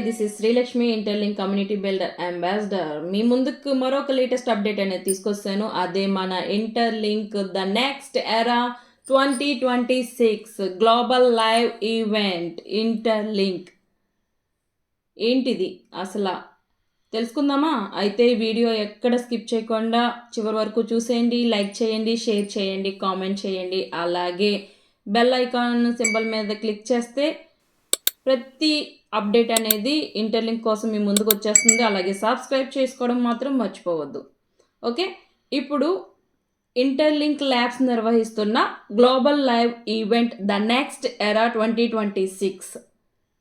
This is Sreelakshmi interlink community builder ambassador. మీ ముందుకు మరొక లేటెస్ట్ అప్డేట్ అనేది తీసుకొస్తాను. అదే మన ఇంటర్లింక్ ద నెక్స్ట్ ఎరా 2026 గ్లోబల్ లైవ్ ఈవెంట్ ఇంటర్లింక్. ఏంటిది అసలు తెలుసుకుందామా? అయితే వీడియో ఎక్కడ స్కిప్ చేయకుండా చివరి వరకు చూసేయండి. లైక్ చేయండి, షేర్ చేయండి, కామెంట్ చేయండి. అలాగే బెల్ ఐకాన్ సింబల్ మీద క్లిక్ చేస్తే ప్రతి అప్డేట్ అనేది ఇంటర్లింక్ కోసం మీ ముందుకు వచ్చేస్తుంది. అలాగే సబ్స్క్రైబ్ చేసుకోవడం మాత్రం మర్చిపోవద్దు. ఓకే, ఇప్పుడు ఇంటర్లింక్ ల్యాబ్స్ నిర్వహిస్తున్న global live event the next ఎరా 2026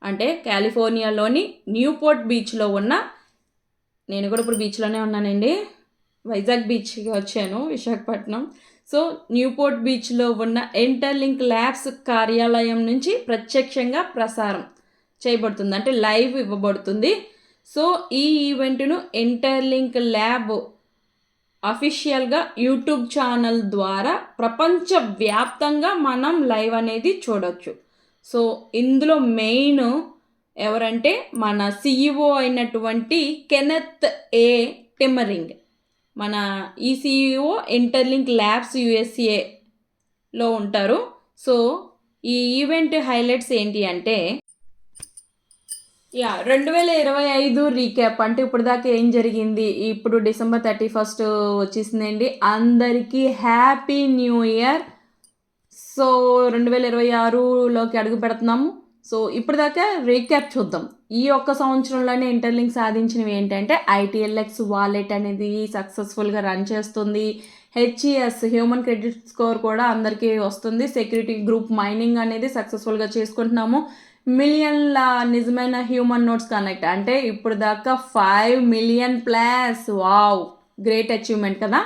అంటే కాలిఫోర్నియాలోని న్యూపోర్ట్ బీచ్లో ఉన్న, నేను కూడా ఇప్పుడు బీచ్లోనే ఉన్నానండి, వైజాగ్ బీచ్కి వచ్చాను, విశాఖపట్నం. సో న్యూపోర్ట్ బీచ్లో ఉన్న ఇంటర్లింక్ ల్యాబ్స్ కార్యాలయం నుంచి ప్రత్యక్షంగా ప్రసారం చేయబడుతుంది, అంటే లైవ్ ఇవ్వబడుతుంది. సో ఈ ఈవెంట్ను ఇంటర్లింక్ ల్యాబ్ అఫీషియల్గా యూట్యూబ్ ఛానల్ ద్వారా ప్రపంచవ్యాప్తంగా మనం లైవ్ అనేది చూడవచ్చు. సో ఇందులో మెయిన్ ఎవరంటే మన సిఇఓ అయినటువంటి కెనెత్ ఏ టిమ్మరింగ్. మన ఈ సిఇఓ ఇంటర్లింక్ ల్యాబ్స్ యుఎస్ఏలో ఉంటారు. సో ఈ ఈవెంట్ హైలైట్స్ ఏంటి అంటే 2025 రీక్యాప్, అంటే ఇప్పుడు దాకా ఏం జరిగింది. ఇప్పుడు December 31 వచ్చేసిందండి. అందరికీ హ్యాపీ న్యూ ఇయర్. సో 2026లోకి అడుగు పెడుతున్నాము. సో ఇప్పుడు దాకా రీక్యాప్ చూద్దాం. ఈ ఒక్క సంవత్సరంలోనే ఇంటర్లింక్ సాధించినవి ఏంటంటే ఐటీఎల్ఎక్స్ వాలెట్ అనేది సక్సెస్ఫుల్గా రన్ చేస్తుంది. హెచ్ఈఎస్ హ్యూమన్ క్రెడిట్ స్కోర్ కూడా అందరికీ వస్తుంది. సెక్యూరిటీ గ్రూప్ మైనింగ్ అనేది సక్సెస్ఫుల్గా చేసుకుంటున్నాము. మిలియన్ల నిజమైన హ్యూమన్ నోట్స్ కనెక్ట్, అంటే ఇప్పుడు దాకా 5 million plus. Wow, great achievement కదా.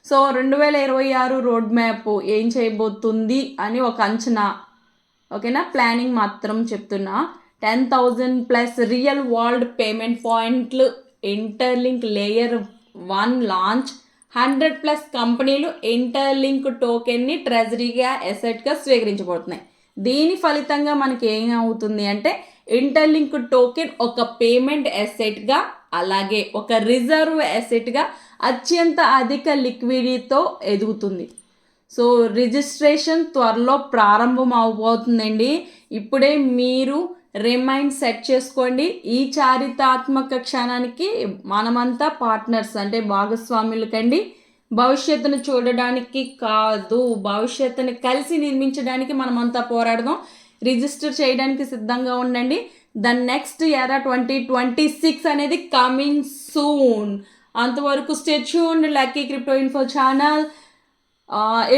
సో 2026 రోడ్ మ్యాప్ ఏం చేయబోతుంది అని ఒక అంచనా, ఓకేనా, ప్లానింగ్ మాత్రం చెప్తున్నా. 10,000+ రియల్ వరల్డ్ పేమెంట్ పాయింట్లు, ఇంటర్లింక్ లేయర్ 1 లాంచ్, 100+ కంపెనీలు ఇంటర్లింక్ టోకెన్ని ట్రెజరీగా ఎసెట్గా స్వీకరించబోతున్నాయి. దీని ఫలితంగా మనకి ఏం అవుతుంది అంటే ఇంటర్లింక్ టోకెన్ ఒక పేమెంట్ అసెట్గా, అలాగే ఒక రిజర్వ్ అసెట్గా అత్యంత అధిక లిక్విడిటీతో ఎదుగుతుంది. సో రిజిస్ట్రేషన్ త్వరలో ప్రారంభం అవబోతుందండి. ఇప్పుడే మీరు రిమైండ్ సెట్ చేసుకోండి. ఈ చారిత్రాత్మక క్షణానికి మనమంతా పార్ట్నర్స్, అంటే భాగస్వాములు కండి. భవిష్యత్తును చూడడానికి కాదు, భవిష్యత్తుని కలిసి నిర్మించడానికి మనమంతా పోరాడదాం. రిజిస్టర్ చేయడానికి సిద్ధంగా ఉండండి. ద నెక్స్ట్ ఎరా 2026 అనేది కమింగ్ సూన్. అంతవరకు stay tuned lucky crypto info channel.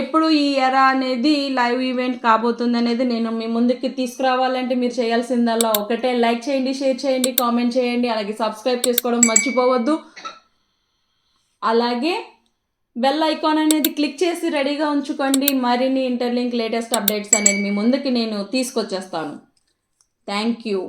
ఎప్పుడు ఈ ఎరా అనేది లైవ్ ఈవెంట్ కాబోతుంది అనేది నేను మీ ముందుకి తీసుకురావాలంటే మీరు చేయాల్సిందల్లా ఒకటే, లైక్ చేయండి, షేర్ చేయండి, కామెంట్ చేయండి, అలాగే సబ్స్క్రైబ్ చేసుకోవడం మర్చిపోవద్దు. అలాగే బెల్ ఐకాన్ అనేది క్లిక్ చేసి రెడీగా ఉంచుకోండి. మరిన్ని ఇంటర్లింక్ లేటెస్ట్ అప్డేట్స్ అనేది మీ ముందుకి నేను తీసుకొచ్చేస్తాను. Thank you.